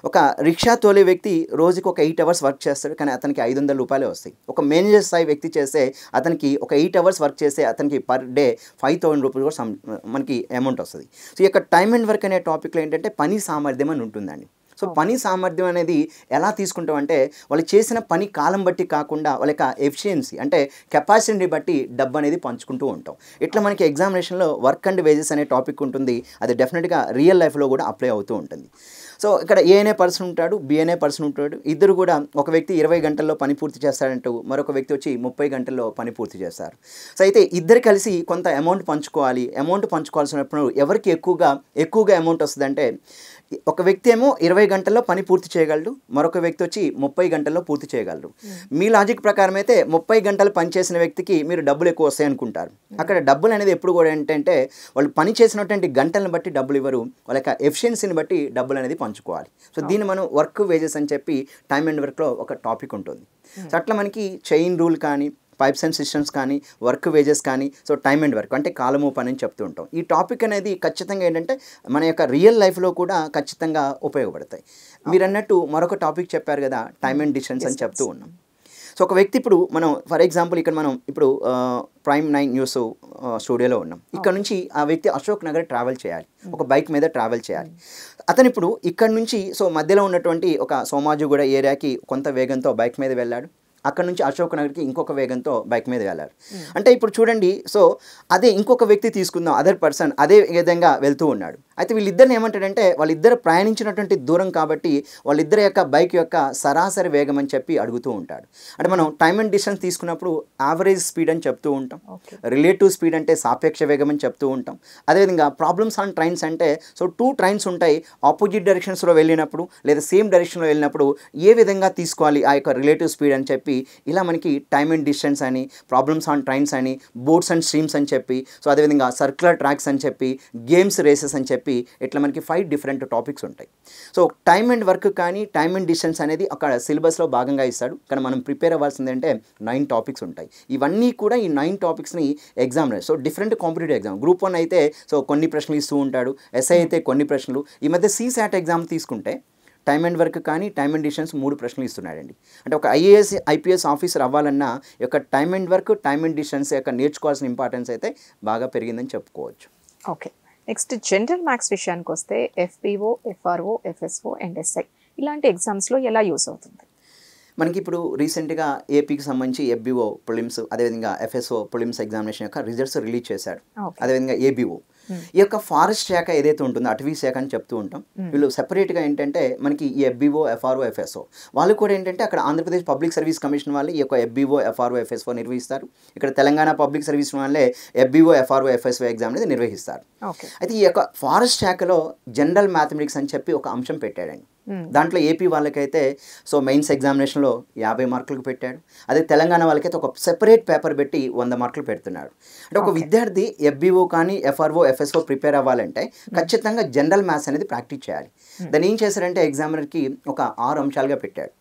ఒక రిక్షా తోలే వ్యక్తి రోజుకి ఒక 8 hours వర్క్ చేస్తాడు, కానీ అతనికి ₹500 వస్తాయి. ఒక మేనేజర్ స్థాయి వ్యక్తి చేస్తే అతనికి ఒక 8 hours వర్క్ చేస్తే అతనికి పర్ డే ₹5,000 కూడా మనకి అమౌంట్ వస్తుంది. సో ఈ యొక్క టైమ్ అండ్ వర్క్ అనే టాపిక్లో ఏంటంటే పని సామర్థ్యం అని ఉంటుందండి. సో పని సామర్థ్యం అనేది ఎలా తీసుకుంటాం అంటే వాళ్ళు చేసిన పని కాలం బట్టి కాకుండా వాళ్ళ యొక్క ఎఫిషియన్సీ అంటే కెపాసిటీని బట్టి డబ్బు అనేది పంచుకుంటూ ఉంటాం. ఇట్లా మనకి ఎగ్జామినేషన్లో వర్క్ అండ్ వేజెస్ అనే టాపిక్ ఉంటుంది, అది డెఫినెట్గా రియల్ లైఫ్లో కూడా అప్లై అవుతూ ఉంటుంది. సో ఇక్కడ ఏ అనే పర్సన్ ఉంటాడు, బి అనే పర్సన్ ఉంటాడు, ఇద్దరు కూడా ఒక వ్యక్తి 20 గంటల్లో పని పూర్తి చేస్తాడంటూ మరొక వ్యక్తి వచ్చి 30 గంటల్లో పని పూర్తి చేస్తారు. సో అయితే ఇద్దరు కలిసి కొంత అమౌంట్ పంచుకోవాలి. అమౌంట్ పంచుకోవాల్సినప్పుడు ఎవరికి ఎక్కువగా అమౌంట్ వస్తుందంటే ఒక వ్యక్తి ఏమో 20 గంటల్లో పని పూర్తి చేయగలడు, మరొక వ్యక్తి వచ్చి 30 గంటల్లో పూర్తి చేయగలరు. మీ లాజిక్ ప్రకారం అయితే 30 గంటలు పని చేసిన వ్యక్తికి మీరు డబ్బులు ఎక్కువ వస్తాయి అనుకుంటారు. అక్కడ డబ్బులు అనేది ఎప్పుడు కూడా ఏంటంటే వాళ్ళు పని చేసినటువంటి గంటలను బట్టి డబ్బులు ఇవ్వరు, వాళ్ళ యొక్క ఎఫిషియన్సీని బట్టి డబ్బులు అనేది పంచుకోవాలి. సో దీన్ని మనం వర్క్ వేజెస్ అని చెప్పి టైమ్ అండ్ వర్క్లో ఒక టాపిక్ ఉంటుంది. సో అట్లా మనకి చైన్ రూల్ కానీ, పైప్స్ అండ్ సిస్టమ్స్ కానీ, వర్క్ వేజెస్ కానీ, సో టైమ్ అండ్ వర్క్ అంటే కాలము పని అని చెప్తూ ఉంటాం. ఈ టాపిక్ అనేది ఖచ్చితంగా ఏంటంటే మన యొక్క రియల్ లైఫ్లో కూడా ఖచ్చితంగా ఉపయోగపడతాయి. మీరు అన్నట్టు మరొక టాపిక్ చెప్పారు కదా, టైమ్ అండ్ డిస్టెన్స్ అని చెప్తూ ఉన్నాం. సో ఒక వ్యక్తి ఇప్పుడు మనం ఫర్ ఎగ్జాంపుల్ ఇక్కడ మనం ఇప్పుడు ప్రైమ్ 9 న్యూస్ స్టూడియోలో ఉన్నాం. ఇక్కడ నుంచి ఆ వ్యక్తి అశోక్ నగర్ ట్రావెల్ చేయాలి, ఒక బైక్ మీద ట్రావెల్ చేయాలి. అతను ఇప్పుడు ఇక్కడ నుంచి సో మధ్యలో ఉన్నటువంటి ఒక సోమాజిగూడ ఏరియాకి కొంత వేగంతో బైక్ మీద వెళ్ళాడు. అక్కడ నుంచి అశోక్ నగర్కి ఇంకొక వేగంతో బైక్ మీద వెళ్ళారు. అంటే ఇప్పుడు చూడండి, సో అదే ఇంకొక వ్యక్తి తీసుకుందాం, అదర్ పర్సన్ అదే విధంగా వెళ్తూ ఉన్నాడు. అయితే వీళ్ళిద్దరిని ఏమంటాడంటే వాళ్ళిద్దరు ప్రయాణించినటువంటి దూరం కాబట్టి వాళ్ళిద్దరి యొక్క బైక్ యొక్క సరాసరి వేగం అని చెప్పి అడుగుతూ ఉంటాడు. అంటే మనం టైమ్ అండ్ డిస్టెన్స్ తీసుకున్నప్పుడు యావరేజ్ స్పీడ్ అని చెప్తూ ఉంటాం, రిలేటివ్ స్పీడ్ అంటే సాపేక్ష వేగం అని చెప్తూ ఉంటాం. అదేవిధంగా ప్రాబ్లమ్స్ ఆన్ ట్రైన్స్ అంటే సో 2 ట్రైన్స్ ఉంటాయి, ఆపోజిట్ డైరెక్షన్స్లో వెళ్ళినప్పుడు లేదా సేమ్ డైరెక్షన్లో వెళ్ళినప్పుడు ఏ విధంగా తీసుకోవాలి ఆ యొక్క రిలేటివ్ స్పీడ్ అని చెప్పి ఇలా మనకి టైమ్ అండ్ డిస్టెన్స్ అని, ప్రాబ్లమ్స్ ఆన్ ట్రైన్స్ అని, బోట్స్ అండ్ స్ట్రీమ్స్ అని చెప్పి, సో అదేవిధంగా సర్క్యులర్ ట్రాక్స్ అని చెప్పి, గేమ్స్ రేసెస్ అని చెప్పి ఇట్లా మనకి 5 డిఫరెంట్ టాపిక్స్ ఉంటాయి. సో టైమ్ అండ్ వర్క్ కానీ టైమ్ అండ్ డిస్టెన్స్ అనేది అక్కడ సిలబస్లో భాగంగా ఇస్తాడు. కానీ మనం ప్రిపేర్ అవ్వాల్సింది అంటే 9 టాపిక్స్ ఉంటాయి. ఇవన్నీ కూడా ఈ 9 టాపిక్స్ని ఎగ్జామ్లో so different competitive exam group 1 అయితే సో కొన్ని ప్రశ్నలు ఇస్తూ ఉంటాడు, ఎస్ఐ అయితే కొన్ని ప్రశ్నలు. ఈ మధ్య CSAT ఎగ్జామ్ తీసుకుంటే టైమ్ అండ్ వర్క్ కానీ టైమ్ అండ్ డిస్టెన్స్ 3 ప్రశ్నలు ఇస్తున్నాడండి. అంటే ఒక IAS IPS ఆఫీసర్ అవ్వాలన్నా ఈ యొక్క time and work time and distance యొక్క నేర్చుకోవాల్సిన ఇంపార్టెన్స్ అయితే బాగా పెరిగిందని చెప్పుకోవచ్చు. ఓకే, నెక్స్ట్ జనరల్ మ్యాథ్స్ విషయానికి వస్తే FPO, FRO, FSO and SI ఇలాంటి ఎగ్జామ్స్లో ఎలా యూస్ అవుతుంది? మనకి ఇప్పుడు రీసెంట్గా ఏపీకి సంబంధించి FBO ప్రిలిమ్స్ అదేవిధంగా FSO ప్రిలిమ్స్ ఎగ్జామినేషన్ యొక్క రిజల్ట్స్ రిలీజ్ చేశాడు. అదేవిధంగా ABO ఈ యొక్క ఫారెస్ట్ శాఖ ఏదైతే ఉంటుందో అటవీ శాఖ అని చెప్తూ ఉంటాం. వీళ్ళు సెపరేట్గా ఏంటంటే మనకి ఈ FBO, FRO, FSO వాళ్ళు కూడా ఏంటంటే అక్కడ ఆంధ్రప్రదేశ్ పబ్లిక్ సర్వీస్ కమిషన్ వాళ్ళు ఈ యొక్క FBO, FRO, FSO నిర్వహిస్తారు. ఇక్కడ తెలంగాణ పబ్లిక్ సర్వీస్ వాళ్ళే FBO, FRO, FSO ఎగ్జామ్ అనేది నిర్వహిస్తారు. అయితే ఈ యొక్క ఫారెస్ట్ శాఖలో జనరల్ మ్యాథమెటిక్స్ అని చెప్పి ఒక అంశం పెట్టాడండి. దాంట్లో ఏపీ వాళ్ళకైతే సో మెయిన్స్ ఎగ్జామినేషన్లో 50 మార్కులకు పెట్టాడు. అదే తెలంగాణ వాళ్ళకైతే ఒక సెపరేట్ పేపర్ పెట్టి 100 మార్కులు పెడుతున్నాడు. అంటే ఒక విద్యార్థి FBO కానీ FRO, FSO ప్రిపేర్ అవ్వాలంటే ఖచ్చితంగా జనరల్ మ్యాథ్స్ అనేది ప్రాక్టీస్ చేయాలి. దాన్ని ఏం చేశారంటే ఎగ్జామినర్కి ఒక 6 అంశాలుగా పెట్టాడు.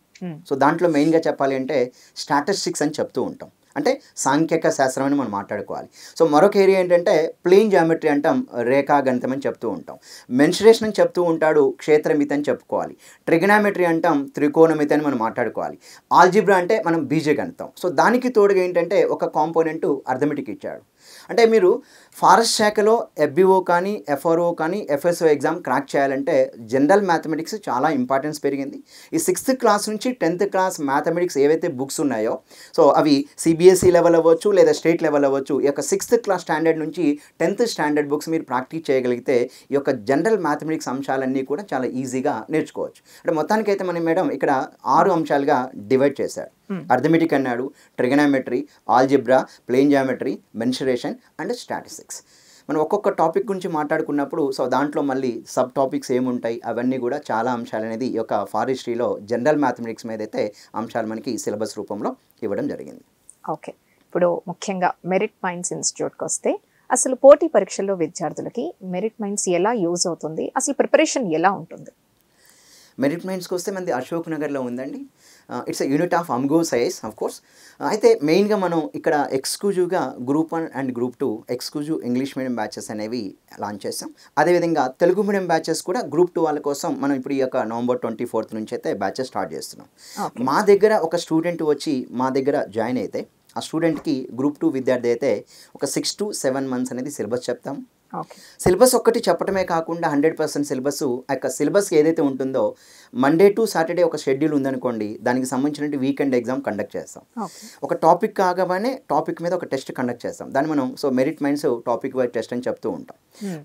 సో దాంట్లో మెయిన్గా చెప్పాలి అంటే స్టాటిస్టిక్స్ అని చెప్తూ ఉంటాం, అంటే సాంఖ్యక శాస్త్రం అని మనం మాట్లాడుకోవాలి. సో మరొక ఏరియా ఏంటంటే ప్లేన్ జామెట్రీ అంటాం, రేఖా గణితం అని చెప్తూ ఉంటాం. మెన్సురేషన్ అని చెప్తూ ఉంటాడు, క్షేత్రమితి అని చెప్పుకోవాలి. ట్రిగనామెట్రీ అంటాం, త్రికోణమితి అని మనం మాట్లాడుకోవాలి. ఆల్జిబ్రా అంటే మనం బీజగణితం. సో దానికి తోడుగా ఏంటంటే ఒక కాంపోనెంట్ అర్థమెటిక్ ఇచ్చాడు. అంటే మీరు ఫారెస్ట్ శాఖలో FBO కానీ FRO కానీ FSO ఎగ్జామ్ క్రాక్ చేయాలంటే జనరల్ మ్యాథమెటిక్స్ చాలా ఇంపార్టెన్స్ పెరిగింది. ఈ 6th క్లాస్ నుంచి 10th క్లాస్ మ్యాథమెటిక్స్ ఏవైతే బుక్స్ ఉన్నాయో సో అవి CBSE లెవెల్ అవ్వచ్చు లేదా స్టేట్ లెవెల్ అవ్వచ్చు, ఈ యొక్క 6th క్లాస్ స్టాండర్డ్ నుంచి 10th స్టాండర్డ్ బుక్స్ మీరు ప్రాక్టీస్ చేయగలిగితే ఈ యొక్క జనరల్ మ్యాథమెటిక్స్ అంశాలన్నీ కూడా చాలా ఈజీగా నేర్చుకోవచ్చు. అంటే మొత్తానికైతే మనం మేడం ఇక్కడ 6 అంశాలుగా డివైడ్ చేశారు. అర్థమెటిక్ అన్నాడు, trigonometry, algebra, plane geometry, mensuration and statistics. మనం ఒక్కొక్క టాపిక్ గురించి మాట్లాడుకున్నప్పుడు సో దాంట్లో మళ్ళీ సబ్ టాపిక్స్ ఏముంటాయి అవన్నీ కూడా చాలా అంశాలు అనేది ఈ యొక్క ఫారెస్ట్రీలో జనరల్ మ్యాథమెటిక్స్ మీద అయితే అంశాలు మనకి సిలబస్ రూపంలో ఇవ్వడం జరిగింది. ఓకే, ఇప్పుడు ముఖ్యంగా మెరిట్ మైండ్స్ ఇన్స్టిట్యూట్కి వస్తే అసలు పోటీ పరీక్షల్లో విద్యార్థులకి మెరిట్ మైండ్స్ ఎలా యూజ్ అవుతుంది, అసలు ప్రిపరేషన్ ఎలా ఉంటుంది? మెరిట్ మైండ్స్కి వస్తే మనది అశోక్ నగర్లో ఉందండి. It's unit of Amigos IAS of course. అయితే మెయిన్గా మనం ఇక్కడ ఎక్స్క్లూజివ్గా group 1 and group 2 exclusive English medium batches అనేవి లాంచ్ చేస్తాం. అదేవిధంగా తెలుగు మీడియం బ్యాచెస్ కూడా గ్రూప్ 2 వాళ్ళ కోసం మనం ఇప్పుడు ఈ యొక్క November 24th నుంచి అయితే బ్యాచెస్ స్టార్ట్ చేస్తున్నాం. మా దగ్గర ఒక స్టూడెంట్ వచ్చి మా దగ్గర జాయిన్ అయితే ఆ స్టూడెంట్కి గ్రూప్ 2 విద్యార్థి అయితే ఒక 6 to 7 months అనేది సిలబస్ చెప్తాం. సిలబస్ ఒక్కటి చెప్పడమే కాకుండా 100% సిలబస్ ఆ యొక్క సిలబస్ ఏదైతే ఉంటుందో మండే టు సాటర్డే ఒక షెడ్యూల్ ఉందనుకోండి, దానికి సంబంధించిన వీకెండ్ ఎగ్జామ్ కండక్ట్ చేస్తాం. ఒక టాపిక్ కాగానే టాపిక్ మీద ఒక టెస్ట్ కండక్ట్ చేస్తాం. దాన్ని మనం so merit minds topic wise test అని చెప్తూ ఉంటాం.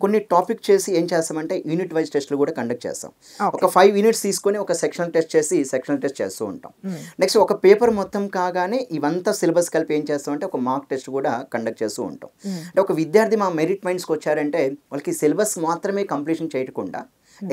కొన్ని టాపిక్ చేసి ఏం చేస్తామంటే యూనిట్ వైజ్ టెస్ట్లు కూడా కండక్ట్ చేస్తాం. ఒక 5 యూనిట్స్ తీసుకొని ఒక సెక్షనల్ టెస్ట్ చేసి సెక్షనల్ టెస్ట్ చేస్తూ ఉంటాం. నెక్స్ట్ ఒక పేపర్ మొత్తం కాగానే ఇవంతా సిలబస్ కలిపి ఏం చేస్తామంటే ఒక మార్క్ టెస్ట్ కూడా కండక్ట్ చేస్తూ ఉంటాం. అంటే ఒక విద్యార్థి మా మెరిట్ మైండ్స్కి వచ్చారంటే వాళ్ళకి సిలబస్ మాత్రమే కంప్లీషన్ చేయకుండా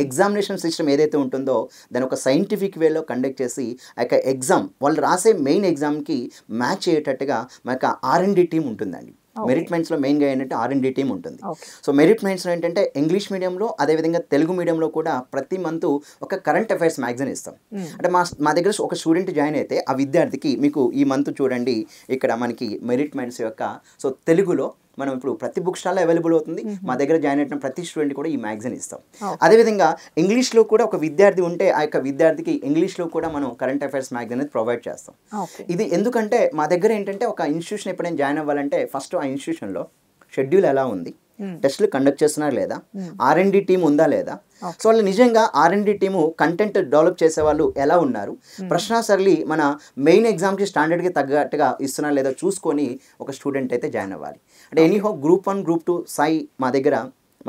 ఎగ్జామినేషన్ సిస్టమ్ ఏదైతే ఉంటుందో దాని ఒక సైంటిఫిక్ వేలో కండక్ట్ చేసి ఆ యొక్క ఎగ్జామ్ వాళ్ళు రాసే మెయిన్ ఎగ్జామ్కి మ్యాచ్ అయ్యేటట్టుగా మనకు R&D టీమ్ ఉంటుందండి. మెరిట్ మైండ్స్లో మెయిన్గా ఏంటంటే R&D టీమ్ ఉంటుంది. సో మెరిట్ మైండ్స్లో ఏంటంటే ఇంగ్లీష్ మీడియంలో అదేవిధంగా తెలుగు మీడియంలో కూడా ప్రతి మంత్ ఒక కరెంట్ అఫైర్స్ మ్యాగజైన్ ఇస్తాం. అంటే మా దగ్గర ఒక స్టూడెంట్ జాయిన్ అయితే ఆ విద్యార్థికి మీకు ఈ మంత్ చూడండి ఇక్కడ మనకి మెరిట్ మైండ్స్ యొక్క సో తెలుగులో మనం ఇప్పుడు ప్రతి బుక్ స్టాల్లో అవైలబుల్ అవుతుంది. మా దగ్గర జాయిన్ అయిన ప్రతి స్టూడెంట్ కూడా ఈ మ్యాగజైన్ ఇస్తాం. అదేవిధంగా ఇంగ్లీష్లో కూడా ఒక విద్యార్థి ఉంటే ఆ యొక్క విద్యార్థికి ఇంగ్లీష్లో కూడా మనం కరెంట్ అఫైర్స్ మ్యాగజైన్ అనేది ప్రొవైడ్ చేస్తాం. ఇది ఎందుకంటే మా దగ్గర ఏంటంటే ఒక ఇన్స్టిట్యూషన్ ఎప్పుడైనా జాయిన్ అవ్వాలంటే ఫస్ట్ ఆ ఇన్స్టిట్యూషన్లో షెడ్యూల్ ఎలా ఉంది, టెస్టులు కండక్ట్ చేస్తున్నారా లేదా, R&D టీమ్ ఉందా లేదా, సో వాళ్ళు నిజంగా R&D టీము కంటెంట్ డెవలప్ చేసే వాళ్ళు ఎలా ఉన్నారు, ప్రశ్నాసరళి మన మెయిన్ ఎగ్జామ్కి స్టాండర్డ్కి తగ్గట్టుగా ఇస్తున్నా లేదా చూసుకొని ఒక స్టూడెంట్ అయితే జాయిన్ అవ్వాలి. అంటే ఎనీహో గ్రూప్ 1 గ్రూప్ 2 సాయి మా దగ్గర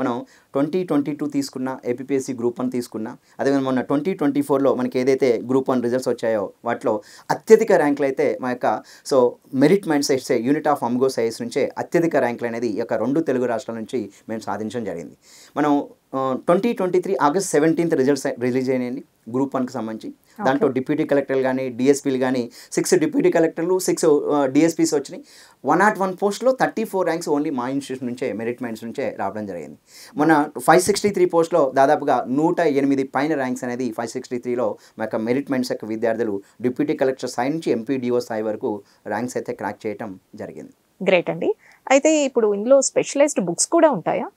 మనం 2022 తీసుకున్న ఏపీఎస్సీ గ్రూప్ 1 తీసుకున్నా, అదేవిధంగా మొన్న 2024లో మనకి ఏదైతే గ్రూప్ 1 రిజల్ట్స్ వచ్చాయో వాటిలో అత్యధిక ర్యాంకులు అయితే మా యొక్క so merit mind sets unit of Amigo science నుంచే అత్యధిక ర్యాంకులు అనేది ఈ యొక్క 2 తెలుగు రాష్ట్రాల నుంచి మేము సాధించడం జరిగింది. మనం 2023 ఆగస్ట్ 17th రిజల్ట్స్ రిలీజ్ అయినాయండి గ్రూప్ 1కి సంబంధించి. దాంట్లో డిప్యూటీ కలెక్టర్లు కానీ డిఎస్పీలు కానీ 6 డిప్యూటీ కలెక్టర్లు 6 డిఎస్పీస్ వచ్చినాయి. 101 పోస్టులో 34 ర్యాంక్స్ ఓన్లీ మా ఇన్స్టిట్యూట్ నుంచే మెరిట్ మైండ్స్ నుంచే రావడం జరిగింది. మన 563 పోస్టులో దాదాపుగా 108 పైన ర్యాంక్స్ అనేది 563లో మా యొక్క మెరిట్ మైండ్స్ యొక్క విద్యార్థులు డిప్యూటీ కలెక్టర్ స్థాయి నుంచి ఎంపీడీఓ స్థాయి వరకు ర్యాంక్స్ అయితే క్రాక్ చేయడం జరిగింది. గ్రేట్ అండి. అయితే ఇప్పుడు ఇందులో స్పెషలైజ్డ్ బుక్స్ కూడా ఉంటాయా?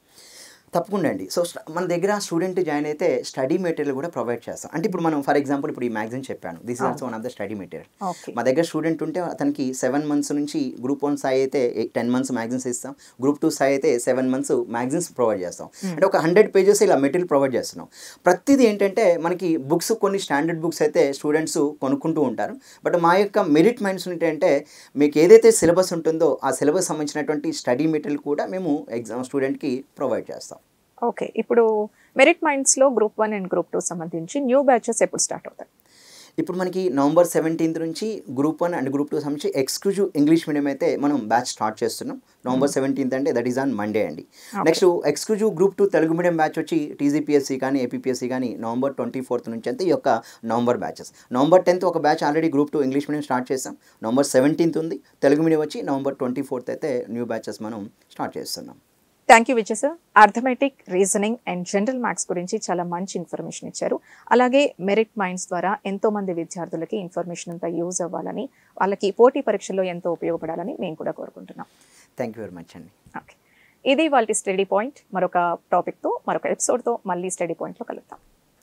తప్పకుండా అండి. సో మన దగ్గర స్టూడెంట్ జాయిన్ అయితే స్టడీ మెటీరియల్ కూడా ప్రొవైడ్ చేస్తాం. అంటే ఇప్పుడు మనం ఫర్ ఎగ్జాంపుల్ ఇప్పుడు ఈ మ్యాగజైన్ చెప్పాను, this is also one of the study material. మా దగ్గర స్టూడెంట్ ఉంటే అతనికి 7 months నుంచి గ్రూప్ 1 స్థాయి అయితే 10 months మ్యాగజైన్స్ ఇస్తాం, గ్రూప్ 2 స్థాయి అయితే 7 months మ్యాగజైన్స్ ప్రొవైడ్ చేస్తాం. అంటే ఒక 100 pages ఇలా మెటీరియల్ ప్రొవైడ్ చేస్తున్నాం. ప్రతిదీ ఏంటంటే మనకి బుక్స్ కొన్ని స్టాండర్డ్ బుక్స్ అయితే స్టూడెంట్స్ కొనుక్కుంటూ ఉంటారు. బట్ మా యొక్క మెరిట్ మైండ్స్ ఏంటంటే మీకు ఏదైతే సిలబస్ ఉంటుందో ఆ సిలబస్ సంబంధించినటువంటి స్టడీ మెటీరియల్ కూడా మేము ఎగ్జామ్ స్టూడెంట్కి ప్రొవైడ్ చేస్తాం. ఓకే, ఇప్పుడు మెరిట్ మైండ్స్లో గ్రూప్ 1 అండ్ గ్రూప్ 2 సంబంధించి న్యూ బ్యాచెస్ ఎప్పుడు స్టార్ట్ అవుతాయి? ఇప్పుడు మనకి November 17th నుంచి గ్రూప్ 1 అండ్ గ్రూప్ 2 సంబంధించి ఎక్స్క్లూజివ్ ఇంగ్లీష్ మీడియం అయితే మనం బ్యాచ్ స్టార్ట్ చేస్తున్నాం. November 17th అంటే దట్ ఈస్ ఆన్ మండే అండి. Next exclusive group 2 Telugu medium batch వచ్చి టీజీపీఎస్సీ కానీ ఏపీఎస్సీ కానీ November 24th నుంచి అయితే ఈ యొక్క నవంబర్ బ్యాచెస్. November 10th ఒక batch already group 2 English medium start చేస్తాం. November 17th ఉంది తెలుగు మీడియం వచ్చి November 24th అయితే న్యూ బ్యాచెస్ మనం స్టార్ట్ చేస్తున్నాం. Thank you Vijay sir. Arithmetic, reasoning and general maths గురించి చాలా మంచి ఇన్ఫర్మేషన్ ఇచ్చారు. అలాగే మెరిట్ మైండ్స్ ద్వారా ఎంతో మంది విద్యార్థులకి ఇన్ఫర్మేషన్ అంతా యూజ్ అవ్వాలని, వాళ్ళకి పోటీ పరీక్షల్లో ఎంతో ఉపయోగపడాలని మేము కూడా కోరుకుంటున్నాం. థ్యాంక్ యూ వెరీ మచ్ అండి. ఓకే, ఇది వాళ్ళ స్టడీ పాయింట్. మరొక టాపిక్తో మరొక ఎపిసోడ్తో మళ్ళీ స్టడీ పాయింట్లో కలుద్దాం.